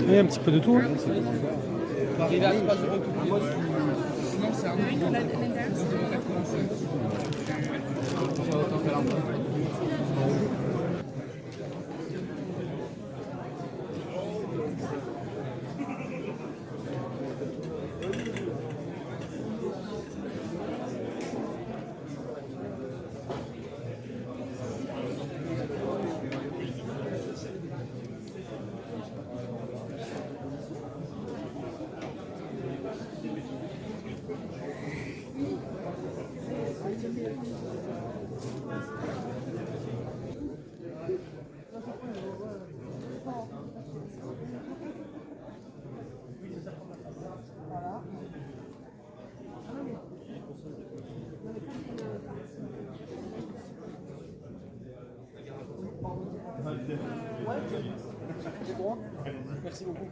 Oui, un petit peu de tout. Hein. On va arriver à 3 euros tout le monde. Sinon, c'est un autant faire un peu. Merci beaucoup.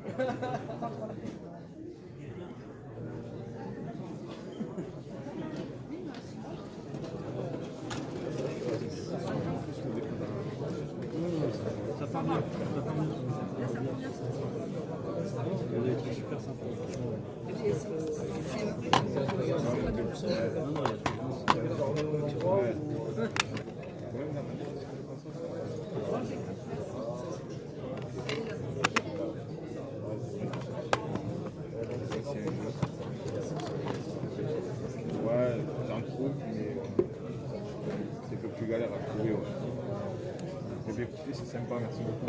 Ça part bien, ça part bien. Il y a des trucs super sympas. Ouais, j'en trouve, mais c'est un peu plus galère à trouver. Ouais. Mais bien écoutez, c'est sympa, merci beaucoup.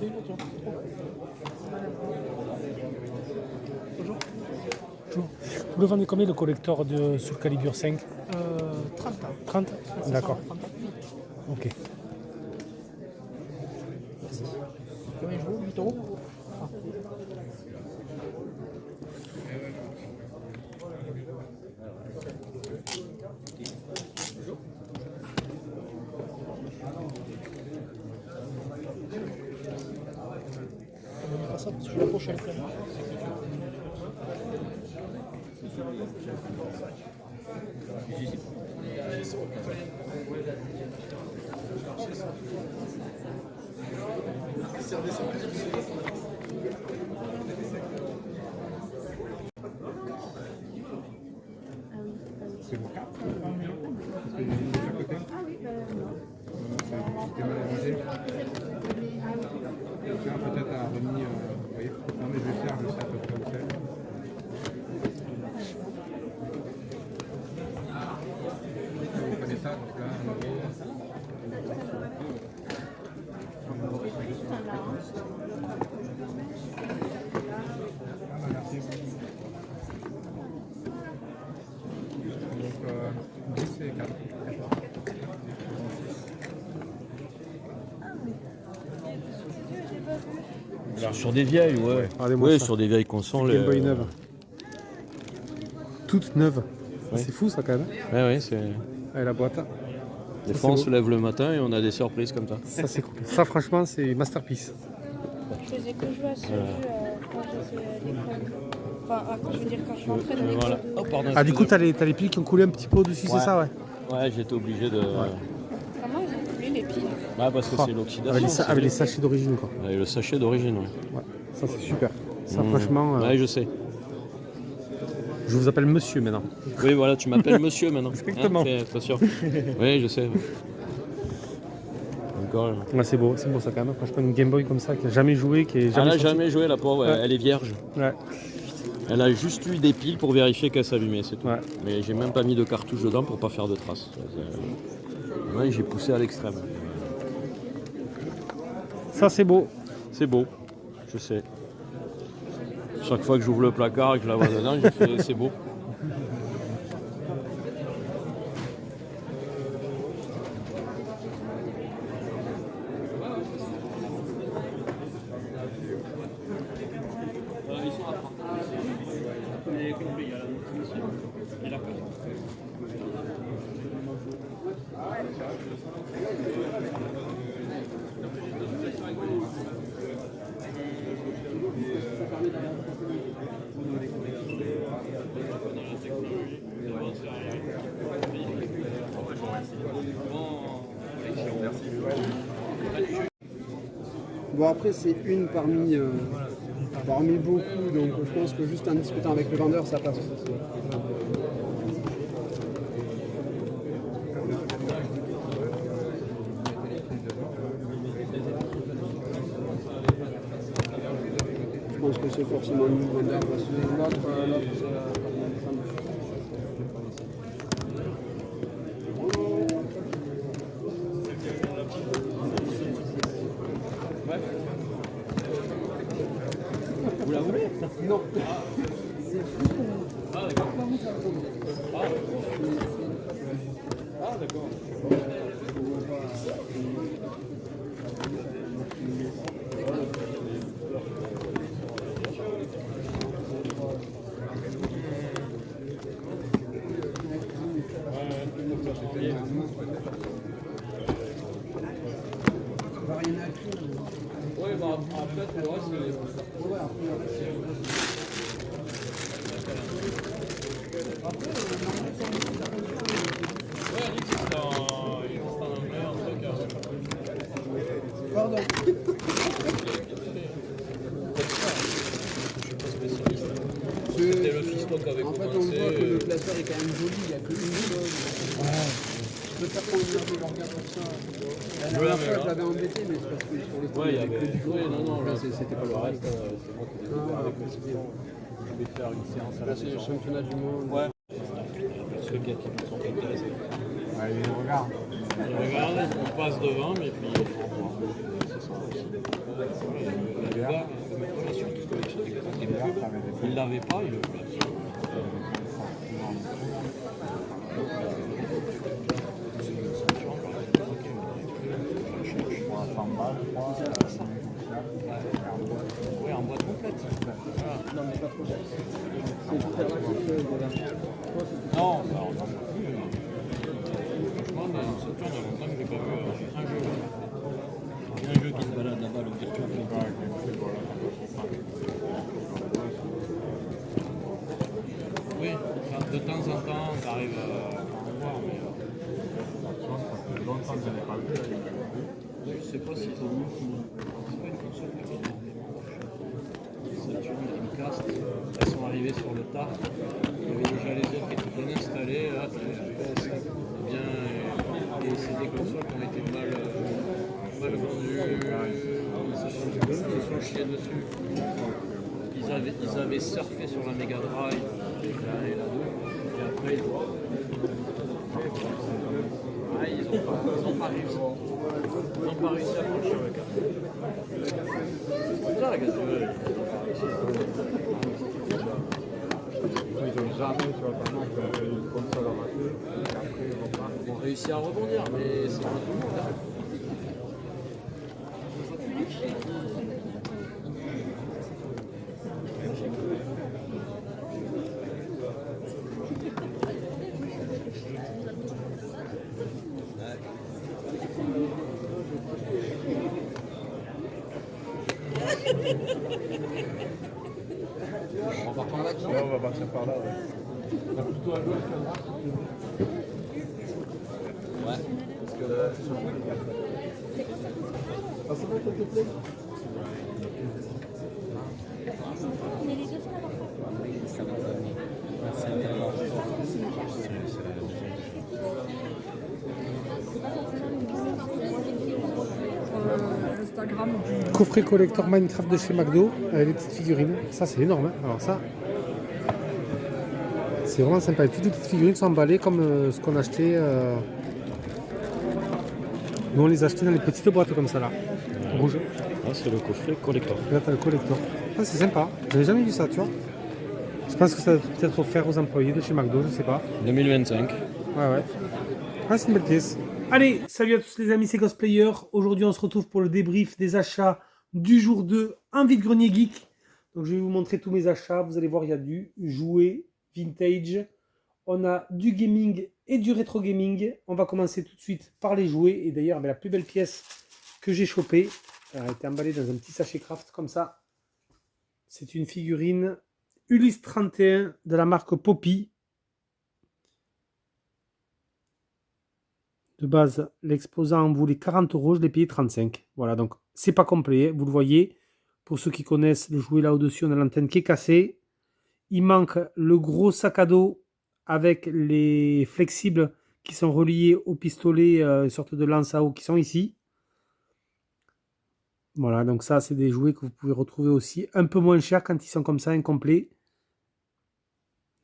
Bonjour. Vous le vendez combien le collector de Soul Calibur 5? 30. 30. D'accord. Ok. Merci. Combien je vous 8 euros. Ah. On va faire ça parce que je suis la prochaine. C'est mon cas. Parce que j'ai mis à côté. Ah oui, non. C'était mal arrangé. Faire peut-être à remis. Vous voyez, non mais je vais faire, je sais à peu près où c'est. Vous prenez ça, donc là, en euros. Juste un large. Ah bah merci. Sur des vieilles, ouais. Regardez-moi Ouais, ça. sur des vieilles consoles. Game Boy neuve. Toute neuve. Ouais. C'est fou ça quand même. Ouais, c'est. Avec la boîte. Des Ça, fois, on c'est se beau. lève le matin et on a des surprises comme ça. Ça c'est cool. Ça franchement c'est masterpiece. Je faisais que jouer à ce jeu quand j'étais à l'école. Enfin, quand je veux dire quand je suis entrée dans l'école. Voilà. de- Oh, pardon. Ah du coup t'as les piles qui ont coulé un petit peu au-dessus, Ouais. c'est ça ouais. Ouais, j'étais obligé de. Comment ils ont coulé les piles? Ouais, parce que Ah, c'est l'oxydation. Avec les sachets d'origine quoi. Et le sachet d'origine, ouais. Ouais. Ça c'est super. Ça Mmh. franchement, Ouais, je sais. je vous appelle monsieur maintenant. Oui, voilà, tu m'appelles monsieur maintenant. Exactement. Fais attention. Oui, je sais. Encore. Ouais, c'est beau ça quand même. Franchement une Game Boy comme ça qui a jamais joué, qui est Elle jamais n'a sorti. jamais joué, la pauvre, Ouais. elle est vierge. Ouais. Elle a juste eu des piles pour vérifier qu'elle s'allumait, c'est tout. Ouais. Mais j'ai même pas mis de cartouche dedans pour pas faire de traces. Ouais, j'ai poussé à l'extrême. Ça c'est beau. C'est beau, je sais. Chaque fois que j'ouvre le placard et que je la vois dedans, je fais c'est beau. Bon, après, c'est une parmi beaucoup, donc je pense que juste en discutant avec le vendeur, ça passe. Je pense que c'est forcément le vendeur parce que l'autre, c'est. Vous la voulez? Non. Ah d'accord. Ouais, bah après, tu vois, Pardon. C'était le fiston qu'avait En fait, on commencé. voit que le classeur est quand même joli, il n'y a qu'une chose. Je peux faire prendre une heure de regard pour ça. La dernière fois, je l'avais embêté, mais c'est parce que sur les Ouais, il y avait que du ouais, non, là, là, c'était pas le reste. c'est moi qui l'ai fait avec le fiston. Je vais faire une séance à Là, la c'est le maison. championnat du monde. Ouais. Ceux qui sont intéressés. Ouais, il regarde. Ils regardent, on passe devant, mais puis on voit. C'est ça aussi. Le gars, il l'avait pas, il le place. Oui, en boîte complète. Non, mais pas trop cher. C'est très pratique. Voilà. Non, bah, on n'en voit plus. Franchement, c'est sûr, il y a longtemps que j'ai pas vu un jeu. Il y a un jeu qui se balade là-bas, le Virtua Fighter. Oui, de temps en temps, on arrive à en voir, mais Longtemps que je n'ai pas vu. je sais pas s'ils ont mis. C'est pas une console qui est Saturn, Dreamcast, elles sont arrivées sur le tard. Il y avait déjà les autres qui étaient bien installées. Là, PS4, bien, et c'est des consoles qui ont été mal vendues. Ils se sont chiés dessus. Ils avaient surfé sur la Mega Drive et la 2. Et après, ils n'ont pas réussi. Ils n'ont pas réussi à franchir le cap. C'est ça, qu'est-ce que tu veux? Ils n'ont jamais sur la tendance de faire une console ratée. Et après, Ils vont réussir à rebondir, mais c'est pas tout le monde. Hein. On repart par là. Là, on va partir par là. Ouais. Coffret collector Minecraft de chez McDo avec les petites figurines. Ça, c'est énorme. Hein. Alors ça, c'est vraiment sympa. Toutes les petites figurines sont emballées comme ce qu'on achetait. Nous, on les achetait dans les petites boîtes comme ça là. Rouge. Ah, c'est le coffret collector. Là, t'as le collector. Ah, c'est sympa. J'avais jamais vu ça, tu vois. Je pense que ça doit peut-être offert aux employés de chez McDo, je sais pas. 2025. Ouais. Ah, c'est une belle pièce. Allez, salut à tous les amis, c'est Cosplayer. Aujourd'hui, on se retrouve pour le débrief des achats du jour 2 en vide-grenier geek. Donc, je vais vous montrer tous mes achats. Vous allez voir, il y a du jouet vintage. On a du gaming et du rétro gaming. On va commencer tout de suite par les jouets. Et d'ailleurs, la plus belle pièce que j'ai chopée, elle a été emballée dans un petit sachet craft comme ça. C'est une figurine Ulysse 31 de la marque Poppy. De base, l'exposant en voulait 40 €, je l'ai payé 35. Voilà, donc c'est pas complet, vous le voyez. Pour ceux qui connaissent le jouet là au-dessus, on a l'antenne qui est cassée. Il manque le gros sac à dos avec les flexibles qui sont reliés au pistolet, une sorte de lance à eau qui sont ici. Voilà, donc ça, c'est des jouets que vous pouvez retrouver aussi un peu moins chers quand ils sont comme ça, incomplets.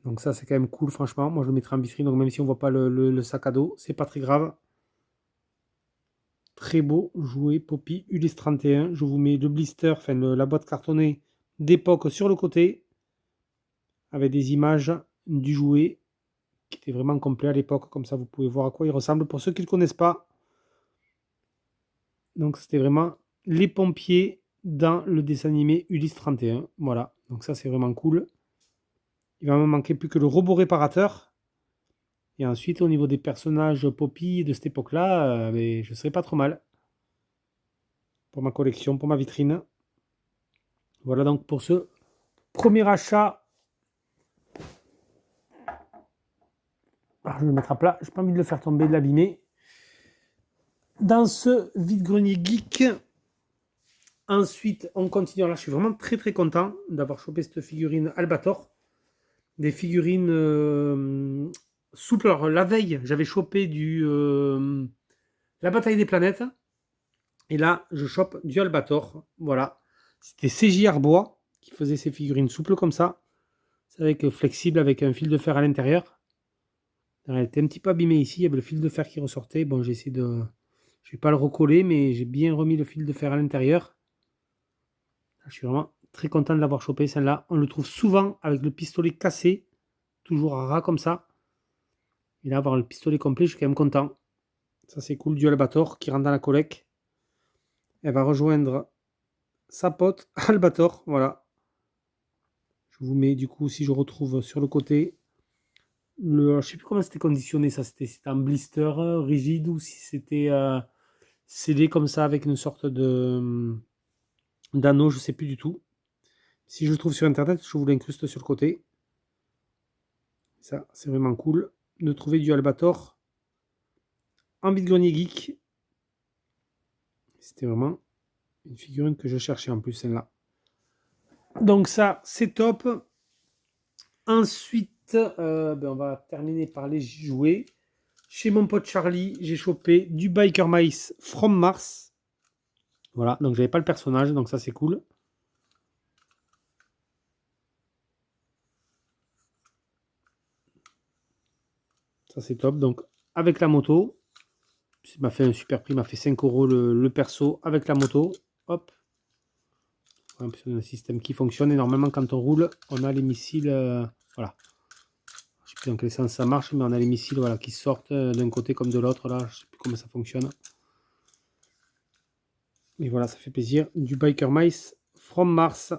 Donc ça, c'est quand même cool, franchement. Moi, je le mettrai en vitrine, donc même si on ne voit pas le sac à dos, c'est pas très grave. Très beau jouet Poppy Ulysse 31. Je vous mets le blister, enfin la boîte cartonnée d'époque sur le côté, avec des images du jouet qui était vraiment complet à l'époque. Comme ça, vous pouvez voir à quoi il ressemble. Pour ceux qui ne le connaissent pas, donc c'était vraiment les pompiers dans le dessin animé Ulysse 31. Voilà, donc ça c'est vraiment cool. Il va me manquer plus que le robot réparateur. Et ensuite, au niveau des personnages Poppy de cette époque-là, je ne serais pas trop mal. Pour ma collection, pour ma vitrine. Voilà donc pour ce premier achat. Alors, je vais le mettre à plat. Je n'ai pas envie de le faire tomber, de l'abîmer. Dans ce vide-grenier geek. Ensuite, on continue. Alors là, je suis vraiment très très content d'avoir chopé cette figurine Albator. Des figurines souples. Alors, la veille, j'avais chopé la bataille des planètes. Et là, je chope du Albator. Voilà. C'était CJ Arbois qui faisait ces figurines souples comme ça. C'est avec flexible avec un fil de fer à l'intérieur. Elle était un petit peu abîmée ici. Il y avait le fil de fer qui ressortait. Bon, j'ai essayé de... Je ne vais pas le recoller, mais j'ai bien remis le fil de fer à l'intérieur. Je suis vraiment très content de l'avoir chopé, celle-là. On le trouve souvent avec le pistolet cassé. Toujours à ras comme ça. Et là, avoir le pistolet complet, je suis quand même content. Ça, c'est cool. Du Albator qui rentre dans la collecte. Elle va rejoindre sa pote Albator. Voilà. Je vous mets du coup, si je retrouve sur le côté, je ne sais plus comment c'était conditionné. Ça, c'était un blister rigide ou si c'était scellé comme ça avec une sorte d'anneau. Je ne sais plus du tout. Si je le trouve sur internet, je vous l'incruste sur le côté. Ça, c'est vraiment cool de trouver du Albator en vide-grenier geek. C'était vraiment une figurine que je cherchais en plus, celle-là. Donc ça, c'est top. Ensuite, on va terminer par les jouets. Chez mon pote Charlie, j'ai chopé du Biker Mice from Mars. Voilà, donc j'avais pas le personnage, donc ça c'est cool. Ça c'est top. Donc avec la moto, il m'a fait un super prix, il m'a fait 5 € le perso avec la moto. Hop. C'est un système qui fonctionne et normalement quand on roule, on a les missiles. Voilà. Je ne sais plus dans quel sens ça marche, mais on a les missiles voilà, qui sortent d'un côté comme de l'autre. Là, je ne sais plus comment ça fonctionne. Mais voilà, ça fait plaisir. Du Biker Mice from Mars.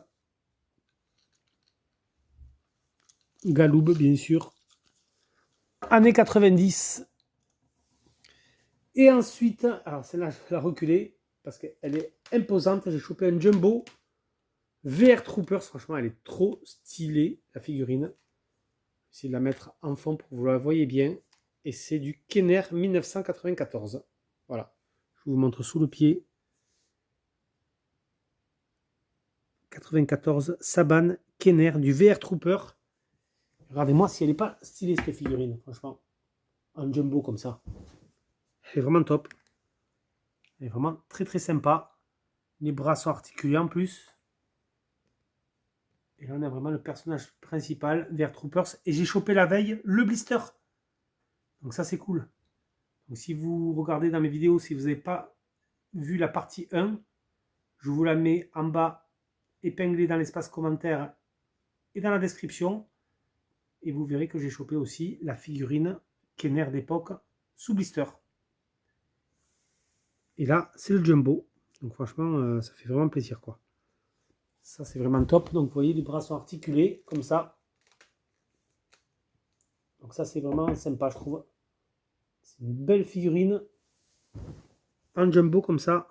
Galoub, bien sûr. Années 90. Et ensuite, alors celle-là, je vais la reculer parce qu'elle est imposante. J'ai chopé un jumbo VR Troopers, franchement, elle est trop stylée, la figurine. Je vais essayer de la mettre en fond pour que vous la voyez bien. Et c'est du Kenner 1994. Voilà. Je vous montre sous le pied. 94 Saban Kenner du VR Trooper. Regardez-moi si elle n'est pas stylée cette figurine, franchement. En jumbo comme ça. Elle est vraiment top. Elle est vraiment très très sympa. Les bras sont articulés en plus. Et là on a vraiment le personnage principal, VR Troopers. Et j'ai chopé la veille le blister. Donc ça c'est cool. Donc si vous regardez dans mes vidéos, si vous n'avez pas vu la partie 1, je vous la mets en bas, épinglée dans l'espace commentaire et dans la description. Et vous verrez que j'ai chopé aussi la figurine Kenner d'époque sous blister. Et là, c'est le jumbo. Donc franchement, ça fait vraiment plaisir, quoi. Ça, c'est vraiment top. Donc vous voyez, les bras sont articulés, comme ça. Donc ça, c'est vraiment sympa, je trouve. C'est une belle figurine. En jumbo, comme ça.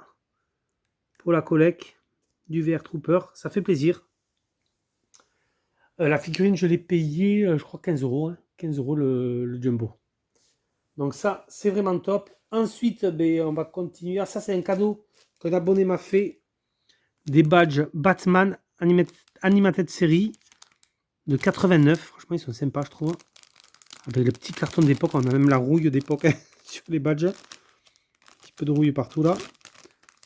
Pour la collecte du VR Trooper. Ça fait plaisir. La figurine, je l'ai payée, je crois, 15 €. Hein. 15 € le jumbo. Donc ça, c'est vraiment top. Ensuite, on va continuer. Ah, ça, c'est un cadeau qu'un abonné m'a fait. Des badges Batman Animated Series de 89. Franchement, ils sont sympas, je trouve. Avec le petit carton d'époque. On a même la rouille d'époque sur les badges. Un petit peu de rouille partout là.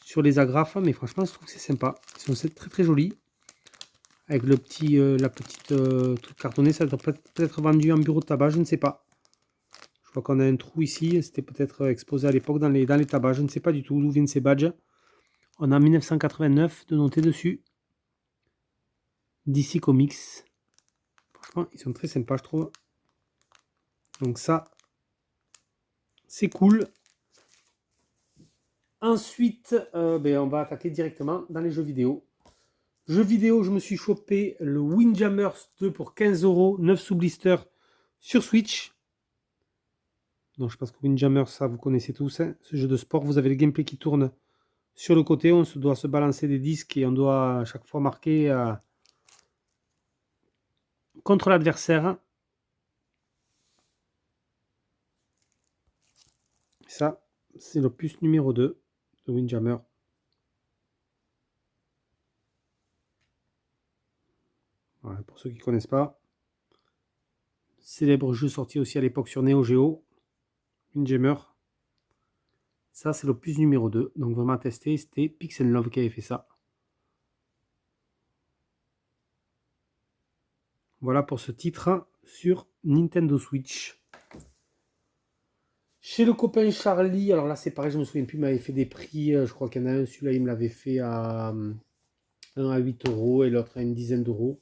Sur les agrafes. Mais franchement, je trouve que c'est sympa. Ils sont très très jolis. Avec le petit, la petite truc cartonné. Ça doit peut-être vendu en bureau de tabac. Je ne sais pas. Je vois qu'on a un trou ici. C'était peut-être exposé à l'époque dans les tabacs. Je ne sais pas du tout d'où viennent ces badges. On a 1989 de noter dessus. DC Comics. Franchement, ils sont très sympas, je trouve. Donc ça, c'est cool. Ensuite, on va attaquer directement dans les jeux vidéo. Jeux vidéo, je me suis chopé le Windjammers 2 pour 15 €, 9 sous blister sur Switch. Donc je pense que Windjammers, ça vous connaissez tous, hein, ce jeu de sport. Vous avez le gameplay qui tourne sur le côté. On doit se balancer des disques et on doit à chaque fois marquer contre l'adversaire. Ça, c'est l'opus numéro 2 de Windjammer. Voilà, pour ceux qui ne connaissent pas. Célèbre jeu sorti aussi à l'époque sur Neo Geo. Windjammer. Ça, c'est l'opus numéro 2. Donc vraiment à tester, c'était Pixel Love qui avait fait ça. Voilà pour ce titre sur Nintendo Switch. Chez le copain Charlie, alors là c'est pareil, je me souviens plus, il m'avait fait des prix, je crois qu'il y en a un, celui-là il me l'avait fait à 1 à 8 € et l'autre à une dizaine d'euros.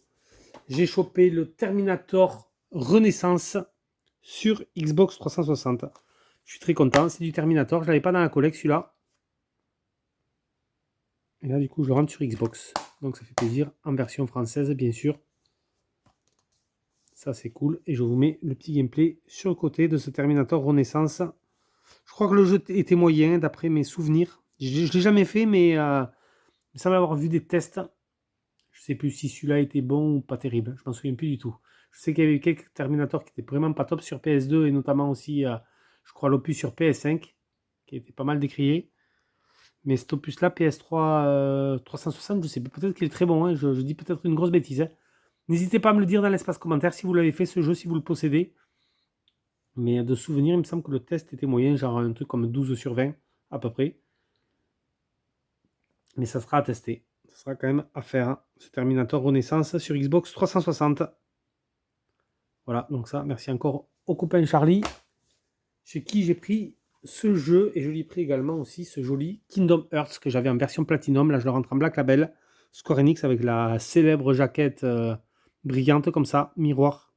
J'ai chopé le Terminator Renaissance sur Xbox 360. Je suis très content, c'est du Terminator, je ne l'avais pas dans la collecte celui-là. Et là du coup je le rentre sur Xbox, donc ça fait plaisir, en version française bien sûr. Ça c'est cool, et je vous mets le petit gameplay sur le côté de ce Terminator Renaissance. Je crois que le jeu était moyen d'après mes souvenirs. Je ne l'ai jamais fait, mais il me semble avoir vu des tests. Je ne sais plus si celui-là était bon ou pas terrible. Je m'en souviens plus du tout. Je sais qu'il y avait eu quelques Terminators qui étaient vraiment pas top sur PS2 et notamment aussi, je crois, l'opus sur PS5 qui était pas mal décrié. Mais cet opus-là, PS3 360, je sais peut-être qu'il est très bon. Hein. Je dis peut-être une grosse bêtise. Hein. N'hésitez pas à me le dire dans l'espace commentaire si vous l'avez fait ce jeu, si vous le possédez. Mais de souvenir, il me semble que le test était moyen, genre un truc comme 12 sur 20 à peu près. Mais ça sera à tester. Ça sera quand même à faire. Hein, ce Terminator Renaissance sur Xbox 360. Voilà, donc ça, merci encore au copain Charlie, chez qui j'ai pris ce jeu. Et je lui ai pris également aussi ce joli Kingdom Hearts que j'avais en version Platinum. Là, je le rentre en Black Label. Square Enix avec la célèbre jaquette brillante comme ça, miroir.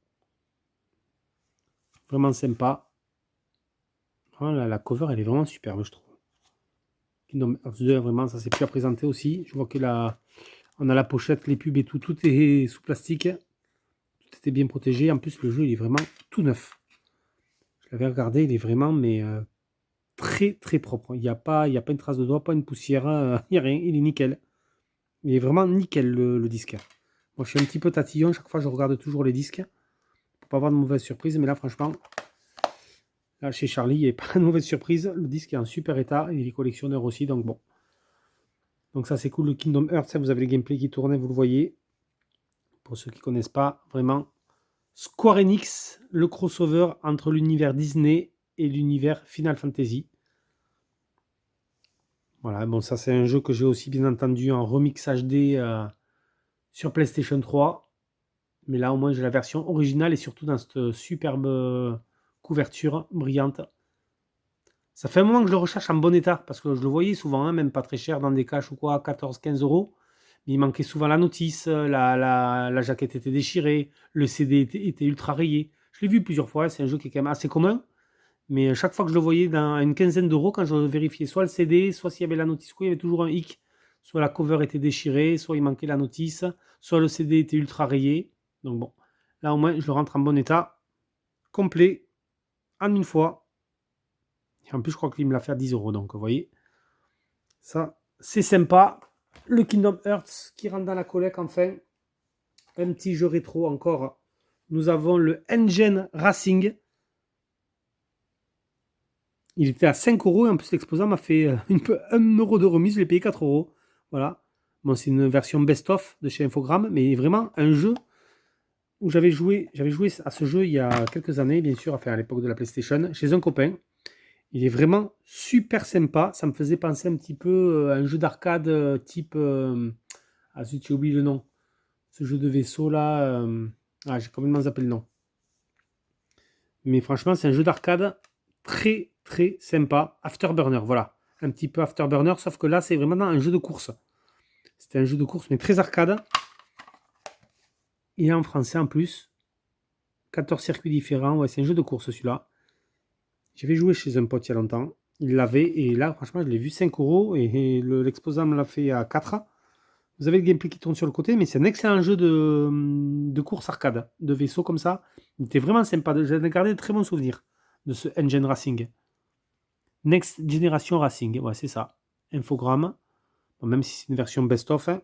Vraiment sympa. Voilà, la cover, elle est vraiment superbe, je trouve. Kingdom Hearts 2, vraiment, ça s'est plus à présenter aussi. Je vois que là, on a la pochette, les pubs et tout. Tout est sous plastique. Tout était bien protégé. En plus, le jeu, il est vraiment tout neuf. Je l'avais regardé, il est vraiment, mais très, très propre. Il n'y a pas une trace de doigt, pas une poussière. Il n'y a rien. Il est nickel. Il est vraiment nickel le disque. Moi, je suis un petit peu tatillon. Chaque fois, je regarde toujours les disques pour pas avoir de mauvaises surprises. Mais là, franchement, là, chez Charlie, il n'y a pas de mauvaise surprise. Le disque est en super état et il est collectionneur aussi. Donc, bon. Donc, ça, c'est cool. Le Kingdom Hearts, vous avez les gameplays qui tournent, vous le voyez. Pour ceux qui ne connaissent pas, vraiment, Square Enix, le crossover entre l'univers Disney et l'univers Final Fantasy. Voilà, bon, ça, c'est un jeu que j'ai aussi, bien entendu, en remix HD sur PlayStation 3. Mais là, au moins, j'ai la version originale et surtout dans cette superbe couverture brillante. Ça fait un moment que je le recherche en bon état parce que je le voyais souvent, hein, même pas très cher dans des caches ou quoi, 14-15 euros. Mais il manquait souvent la notice, la jaquette était déchirée, le CD était ultra rayé. Je l'ai vu plusieurs fois, c'est un jeu qui est quand même assez commun. Mais chaque fois que je le voyais à une quinzaine d'euros, quand je vérifiais soit le CD, soit s'il y avait la notice, il y avait toujours un hic. Soit la cover était déchirée, soit il manquait la notice, soit le CD était ultra rayé. Donc bon, là au moins je le rentre en bon état, complet, en une fois. Et en plus je crois qu'il me l'a fait à 10 euros, donc vous voyez, ça c'est sympa. Le Kingdom Hearts qui rentre dans la collecte enfin. Un petit jeu rétro encore. Nous avons le Engine Racing. Il était à 5 euros et en plus l'exposant m'a fait 1 euro de remise, je l'ai payé 4 euros. Voilà. Bon, c'est une version best-of de chez Infogrames, mais vraiment un jeu où j'avais joué à ce jeu il y a quelques années, bien sûr, enfin à l'époque de la PlayStation, chez un copain. Il est vraiment super sympa. Ça me faisait penser un petit peu à un jeu d'arcade type... ah zut, j'ai oublié le nom. Ce jeu de vaisseau là... ah, j'ai complètement zappé le nom. Mais franchement, c'est un jeu d'arcade très très sympa. Afterburner, voilà. Un petit peu Afterburner, sauf que là, c'est vraiment un jeu de course. C'était un jeu de course, mais très arcade. Il est en français en plus. 14 circuits différents. Ouais, c'est un jeu de course celui-là. J'avais joué chez un pote il y a longtemps. Il l'avait. Et là, franchement, je l'ai vu 5 euros. Et l'exposant me l'a fait à 4. Vous avez le gameplay qui tourne sur le côté. Mais c'est un excellent jeu de course arcade. De vaisseau comme ça. Il était vraiment sympa. J'en ai gardé de très bons souvenirs de ce Engine Racing. Next Generation Racing. Ouais, c'est ça. Infogramme. Bon, même si c'est une version best-of. Hein,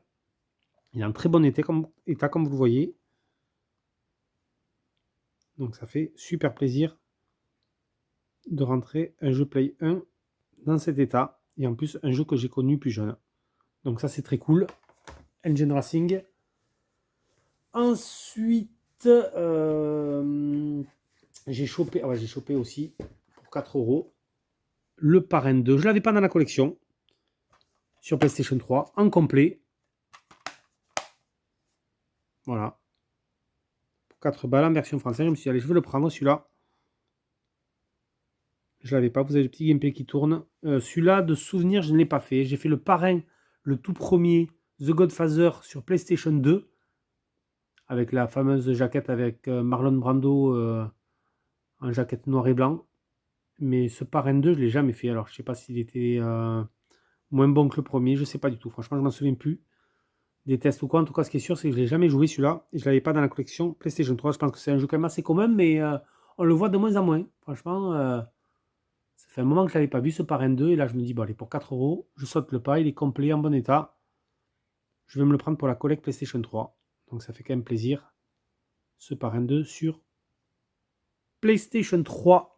il est en très bon état comme vous le voyez. Donc ça fait super plaisir de rentrer un jeu Play 1 dans cet état. Et en plus, un jeu que j'ai connu plus jeune. Donc ça, c'est très cool. Engine Racing. Ensuite, j'ai chopé aussi pour 4 euros le Parrain 2. Je ne l'avais pas dans la collection. Sur PlayStation 3, en complet. Voilà. Pour 4 balles en version française. Je me suis dit, allez, je vais le prendre celui-là. Je ne l'avais pas. Vous avez le petit gameplay qui tourne. Celui-là, de souvenir, je ne l'ai pas fait. J'ai fait le Parrain, le tout premier, The Godfather sur PlayStation 2. Avec la fameuse jaquette avec Marlon Brando en jaquette noir et blanc. Mais ce Parrain 2, je ne l'ai jamais fait. Alors, je ne sais pas s'il était moins bon que le premier. Je ne sais pas du tout. Franchement, je ne m'en souviens plus. Des tests ou quoi. En tout cas, ce qui est sûr, c'est que je ne l'ai jamais joué celui-là. Et je ne l'avais pas dans la collection PlayStation 3. Je pense que c'est un jeu quand même assez commun, mais on le voit de moins en moins. Franchement, ça fait un moment que je ne l'avais pas vu, ce Parrain 2. Et là, je me dis, bon, allez, pour 4 euros, je saute le pas. Il est complet, en bon état. Je vais me le prendre pour la collecte PlayStation 3. Donc, ça fait quand même plaisir. Ce Parrain 2 sur PlayStation 3.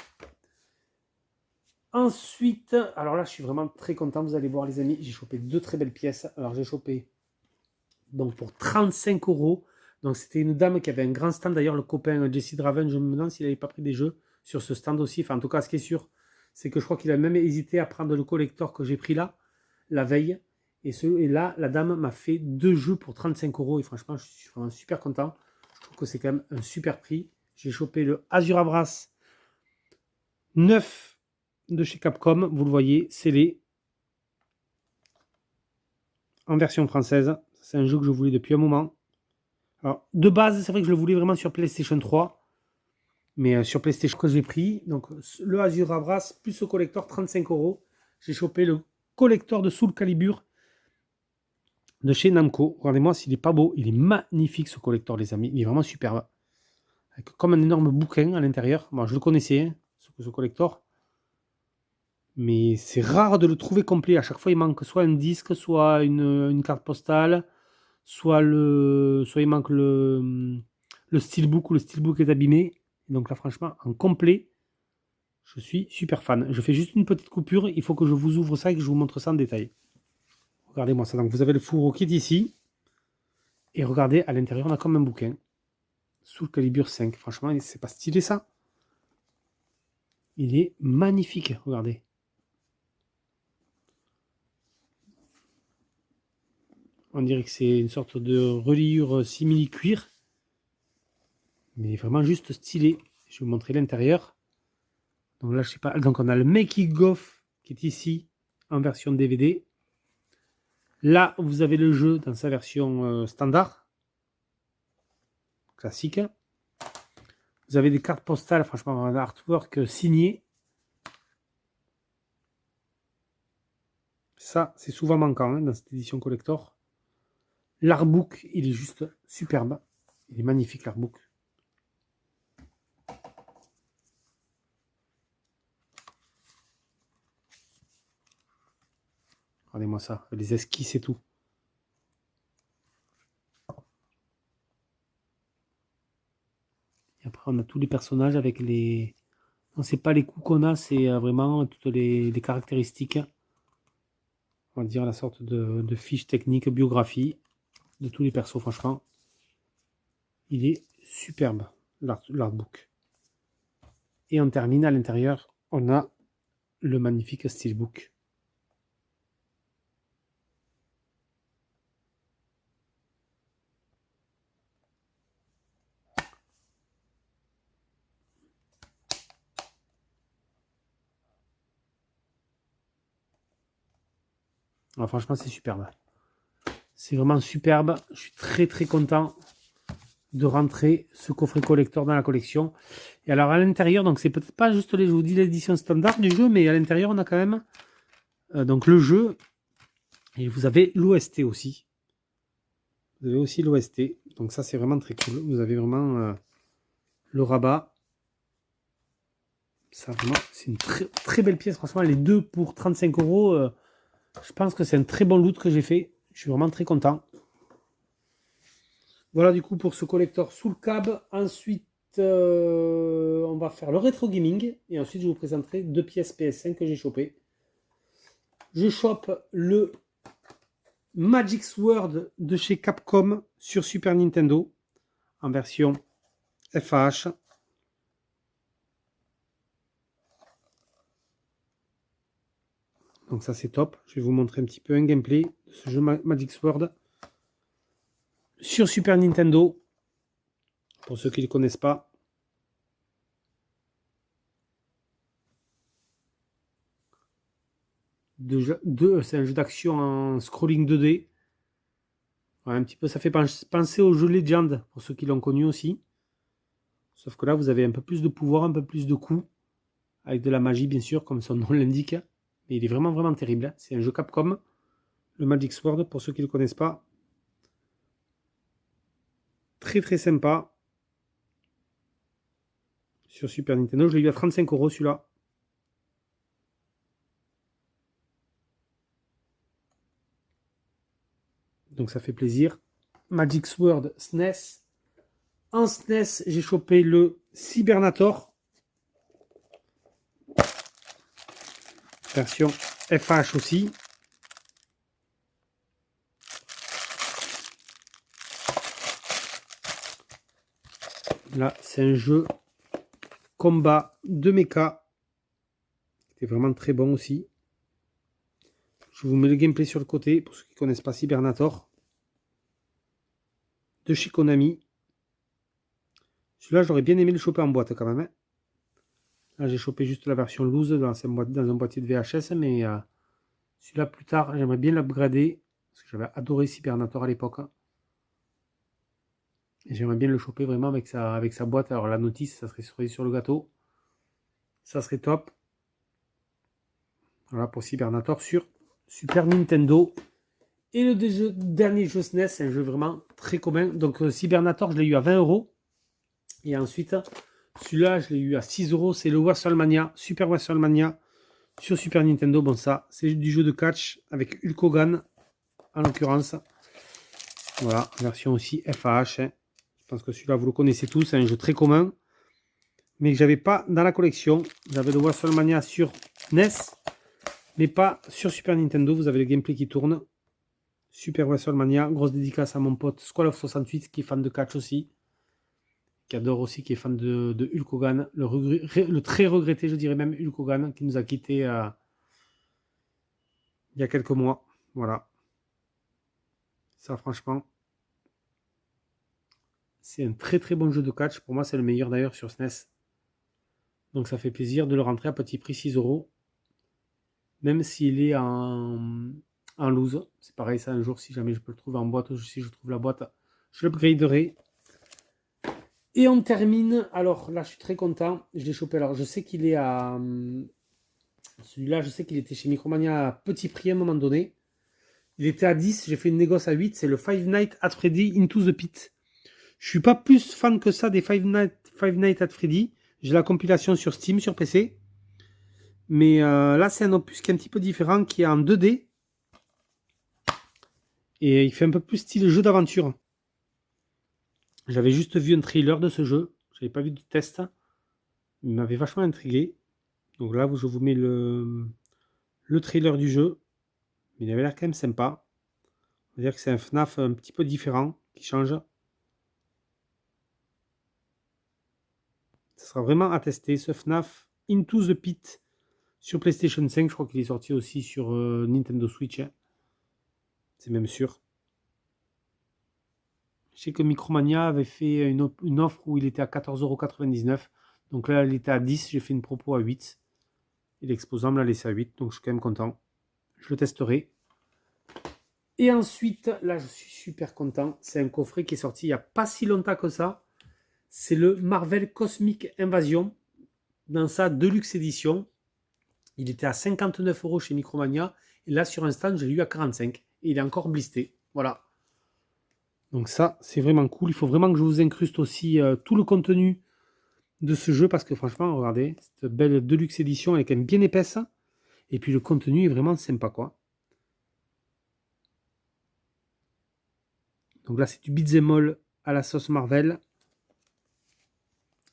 Ensuite, alors là, je suis vraiment très content. Vous allez voir, les amis, j'ai chopé 2 très belles pièces. Alors, j'ai chopé donc pour 35 euros. Donc, c'était une dame qui avait un grand stand. D'ailleurs, le copain Jesse Draven, je me demande s'il n'avait pas pris des jeux sur ce stand aussi. Enfin, en tout cas, ce qui est sûr, c'est que je crois qu'il a même hésité à prendre le collector que j'ai pris là, la veille. Et là, la dame m'a fait 2 jeux pour 35 euros. Et franchement, je suis vraiment super content. Je trouve que c'est quand même un super prix. J'ai chopé le Azura Brass 9 de chez Capcom. Vous le voyez, scellé. En version française. C'est un jeu que je voulais depuis un moment. Alors, de base, c'est vrai que je le voulais vraiment sur PlayStation 3. Mais sur PlayStation que j'ai pris. Donc, le Azura Brass plus ce collector, 35 euros. J'ai chopé le collector de Soul Calibur de chez Namco. Regardez-moi s'il est pas beau. Il est magnifique ce collector, les amis. Il est vraiment superbe. Avec comme un énorme bouquin à l'intérieur. Moi, je le connaissais, hein, ce collector. Mais c'est rare de le trouver complet. À chaque fois, il manque soit un disque, soit une carte postale, soit il manque le steelbook ou le steelbook est abîmé. Donc là, franchement, en complet, je suis super fan. Je fais juste une petite coupure. Il faut que je vous ouvre ça et que je vous montre ça en détail. Regardez-moi ça. Donc vous avez le fourreau qui est ici. Et regardez, à l'intérieur, on a comme un bouquin. Soul Calibur 5. Franchement, c'est pas stylé ça. Il est magnifique. Regardez. On dirait que c'est une sorte de reliure simili-cuir. Mais vraiment juste stylé. Je vais vous montrer l'intérieur. Donc là, je sais pas. Donc on a le Making of qui est ici en version DVD. Là, vous avez le jeu dans sa version standard. Classique. Vous avez des cartes postales, franchement, un artwork signé. Ça, c'est souvent manquant dans cette édition collector. L'artbook, il est juste superbe. Il est magnifique, l'artbook. Regardez-moi ça, les esquisses et tout. Et après, on a tous les personnages avec les... Non, c'est pas les coups qu'on a, c'est vraiment toutes les caractéristiques. On va dire la sorte de fiche technique, biographie de tous les persos, franchement. Il est superbe, l'artbook. Et on termine à l'intérieur, on a le magnifique steelbook. Alors, franchement, c'est superbe. C'est vraiment superbe. Je suis très très content de rentrer ce coffret collector dans la collection. Et alors à l'intérieur, donc c'est peut-être pas juste je vous dis l'édition standard du jeu, mais à l'intérieur on a quand même donc le jeu et vous avez l'OST aussi. Vous avez aussi l'OST. Donc ça c'est vraiment très cool. Vous avez vraiment le rabat. Ça vraiment c'est une très, très belle pièce. Franchement les deux pour 35 €. Je pense que c'est un très bon loot que j'ai fait. Je suis vraiment très content. Voilà du coup pour ce collector Soul Cab. Ensuite, on va faire le rétro gaming. Et ensuite, je vous présenterai deux pièces PS5 que j'ai chopées. Je chope le Magic Sword de chez Capcom sur Super Nintendo en version FAH. Donc ça c'est top. Je vais vous montrer un petit peu un gameplay de ce jeu Magic Sword sur Super Nintendo. Pour ceux qui ne le connaissent pas. C'est un jeu d'action en scrolling 2D. Ouais, un petit peu, ça fait penser au jeu Legend, pour ceux qui l'ont connu aussi. Sauf que là, vous avez un peu plus de pouvoir, un peu plus de coups. Avec de la magie, bien sûr, comme son nom l'indique. Mais il est vraiment, vraiment terrible. C'est un jeu Capcom. Le Magic Sword, pour ceux qui ne le connaissent pas. Très, très sympa. Sur Super Nintendo, je l'ai eu à 35 € celui-là. Donc ça fait plaisir. Magic Sword SNES. En SNES, j'ai chopé le Cybernator. Version FH aussi. Là, c'est un jeu combat de mecha. C'était vraiment très bon aussi. Je vous mets le gameplay sur le côté pour ceux qui ne connaissent pas Cybernator. De chez Konami. Celui-là, j'aurais bien aimé le choper en boîte quand même. Hein. Là, j'ai chopé juste la version loose dans un boîtier de VHS. Mais celui-là, plus tard, j'aimerais bien l'upgrader. Parce que j'avais adoré Cybernator à l'époque. Et j'aimerais bien le choper vraiment avec sa boîte. Alors la notice, ça serait sur le gâteau. Ça serait top. Voilà pour Cybernator sur Super Nintendo. Et le dernier jeu SNES, c'est un jeu vraiment très commun. Donc Cybernator, je l'ai eu à 20 €. Et ensuite, celui-là, je l'ai eu à 6 €. C'est le WrestleMania, Super WrestleMania Sur Super Nintendo, bon ça, c'est du jeu de catch avec Hulk Hogan, en l'occurrence. Voilà, version aussi FAH. Hein. Je pense que celui-là, vous le connaissez tous, c'est un jeu très commun. Mais que j'avais pas dans la collection. J'avais le WrestleMania sur NES, mais pas sur Super Nintendo. Vous avez le gameplay qui tourne. Super WrestleMania, grosse dédicace à mon pote Squall of 68, qui est fan de catch aussi. Qui adore aussi, qui est fan de Hulk Hogan. Le très regretté, je dirais même, Hulk Hogan, qui nous a quittés il y a quelques mois. Voilà. Ça, franchement, c'est un très très bon jeu de catch. Pour moi, c'est le meilleur d'ailleurs sur SNES. Donc ça fait plaisir de le rentrer à petit prix 6 €. Même s'il est en loose. C'est pareil, ça un jour, si jamais je peux le trouver en boîte, ou si je trouve la boîte, je l'upgraderai. Et on termine. Alors là, je suis très content. Je l'ai chopé. Alors je sais qu'il est à... Celui-là, je sais qu'il était chez Micromania à petit prix à un moment donné. Il était à 10. J'ai fait une négoce à 8. C'est le Five Nights at Freddy Into the Pit. Je suis pas plus fan que ça des Five Nights at Freddy. J'ai la compilation sur Steam, sur PC. Mais là, c'est un opus qui est un petit peu différent, qui est en 2D. Et il fait un peu plus style jeu d'aventure. J'avais juste vu un trailer de ce jeu. Je n'avais pas vu de test. Il m'avait vachement intrigué. Donc là, je vous mets le trailer du jeu. Il avait l'air quand même sympa. On va dire que c'est un FNAF un petit peu différent, qui change. Ça sera vraiment à tester, ce FNAF Into the Pit sur PlayStation 5. Je crois qu'il est sorti aussi sur Nintendo Switch. Hein. C'est même sûr. Je sais que Micromania avait fait une offre où il était à 14,99 €. Donc là, il était à 10. J'ai fait une propos à 8. Et l'exposant me l'a laissé à 8. Donc je suis quand même content. Je le testerai. Et ensuite, là, je suis super content. C'est un coffret qui est sorti il n'y a pas si longtemps que ça. C'est le Marvel Cosmic Invasion. Dans sa Deluxe Edition. Il était à 59 € chez Micromania. Et là, sur un stand, je l'ai eu à 45. Et il est encore blisté. Voilà. Donc ça, c'est vraiment cool. Il faut vraiment que je vous incruste aussi tout le contenu de ce jeu. Parce que franchement, regardez, cette belle Deluxe Edition, elle est quand même bien épaisse. Et puis le contenu est vraiment sympa, quoi. Donc là, c'est du beat'em all à la sauce Marvel.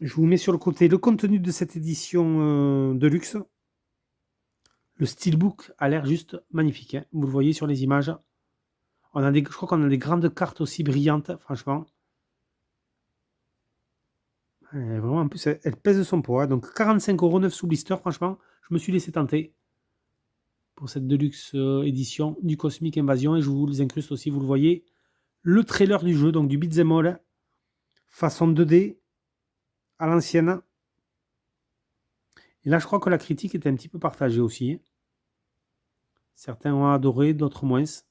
Je vous mets sur le côté le contenu de cette édition de luxe. Le steelbook a l'air juste magnifique. Hein. Vous le voyez sur les images. Je crois qu'on a des grandes cartes aussi brillantes, franchement. Vraiment, en plus, elle pèse son poids. Donc 45 € 9 sous blister, franchement. Je me suis laissé tenter pour cette Deluxe édition du Cosmic Invasion. Et je vous les incruste aussi, vous le voyez. Le trailer du jeu, donc du beat'em all, façon 2D. À l'ancienne. Et là, je crois que la critique était un petit peu partagée aussi. Certains ont adoré, d'autres moins. En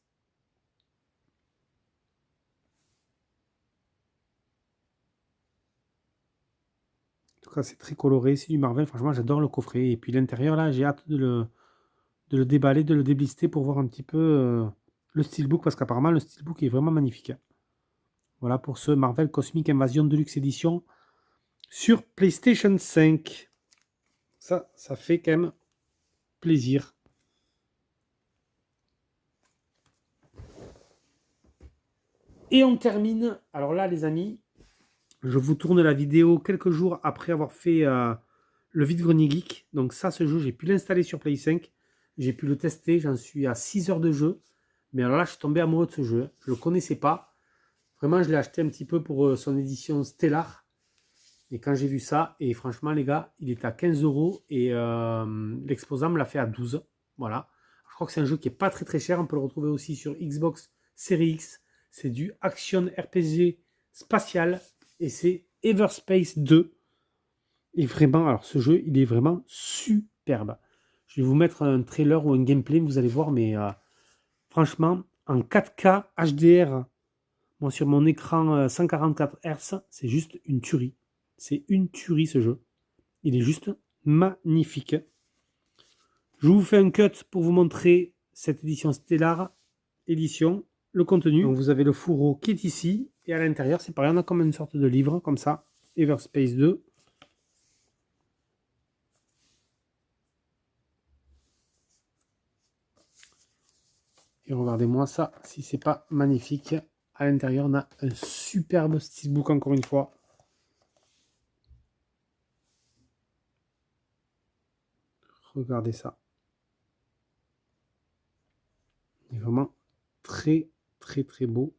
tout cas, c'est très coloré. C'est du Marvel. Franchement, j'adore le coffret. Et puis l'intérieur, là, j'ai hâte de le déballer, de le déblister pour voir un petit peu le steelbook. Parce qu'apparemment, le steelbook est vraiment magnifique. Voilà pour ce Marvel Cosmic Invasion Deluxe Edition sur PlayStation 5. Ça fait quand même plaisir. Et on termine. Alors là, les amis, je vous tourne la vidéo quelques jours après avoir fait le vide-grenier geek. Donc ça, ce jeu, j'ai pu l'installer sur Play 5. J'ai pu le tester. J'en suis à 6 heures de jeu. Mais alors là, je suis tombé amoureux de ce jeu. Je ne le connaissais pas. Vraiment, je l'ai acheté un petit peu pour son édition Stellar. Et quand j'ai vu ça, et franchement les gars, il était à 15 € et l'exposant me l'a fait à 12. Voilà. Je crois que c'est un jeu qui n'est pas très très cher. On peut le retrouver aussi sur Xbox Series X. C'est du Action RPG spatial et c'est Everspace 2. Et vraiment, alors ce jeu, il est vraiment superbe. Je vais vous mettre un trailer ou un gameplay, vous allez voir, mais franchement, en 4K HDR, moi sur mon écran 144 Hz, c'est juste une tuerie. C'est une tuerie ce jeu. Il est juste magnifique. Je vous fais un cut pour vous montrer cette édition Stellar édition, le contenu. Donc vous avez le fourreau qui est ici. Et à l'intérieur, c'est pareil, on a comme une sorte de livre, comme ça. Everspace 2. Et regardez-moi ça, si c'est pas magnifique. À l'intérieur, on a un superbe steelbook encore une fois. Regardez ça. Il est vraiment très très très beau.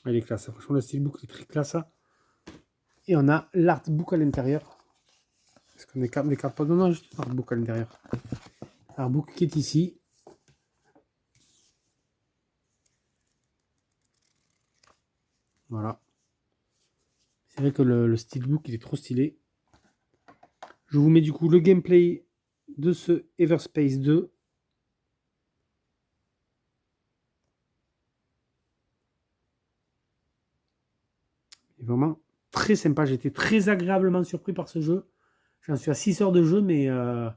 Il est classe. Franchement, le steelbook est très classe. Et on a l'artbook à l'intérieur. Est-ce qu'on n'écarte pas? Non, juste l'artbook à l'intérieur. L'artbook qui est ici. Voilà. C'est vrai que le steelbook, il est trop stylé. Je vous mets du coup le gameplay de ce Everspace 2. Il est vraiment très sympa. J'ai été très agréablement surpris par ce jeu. J'en suis à 6 heures de jeu, mais là,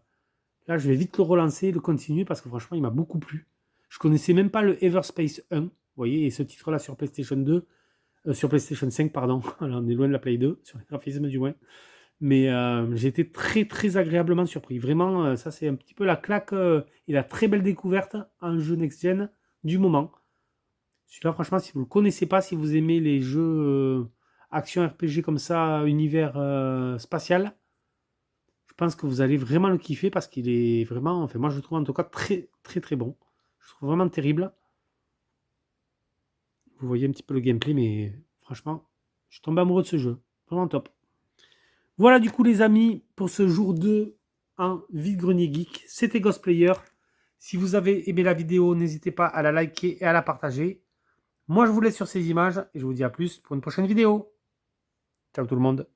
je vais vite le relancer et le continuer parce que franchement, il m'a beaucoup plu. Je connaissais même pas le Everspace 1. Vous voyez, et ce titre-là sur PlayStation 2, sur PlayStation 5, pardon. Alors, on est loin de la Play 2, sur les graphismes du moins. Mais j'ai été très, très agréablement surpris. Vraiment, ça, c'est un petit peu la claque et la très belle découverte en jeu next-gen du moment. Celui-là, franchement, si vous ne le connaissez pas, si vous aimez les jeux action RPG comme ça, univers spatial, je pense que vous allez vraiment le kiffer parce qu'il est vraiment, enfin moi je le trouve en tout cas très très très bon. Je le trouve vraiment terrible. Vous voyez un petit peu le gameplay, mais franchement, je suis tombé amoureux de ce jeu. Vraiment top. Voilà du coup les amis pour ce jour 2 en Vide-Grenier Geek. C'était Ghostplayer. Si vous avez aimé la vidéo, n'hésitez pas à la liker et à la partager. Moi je vous laisse sur ces images et je vous dis à plus pour une prochaine vidéo. Ciao tout le monde.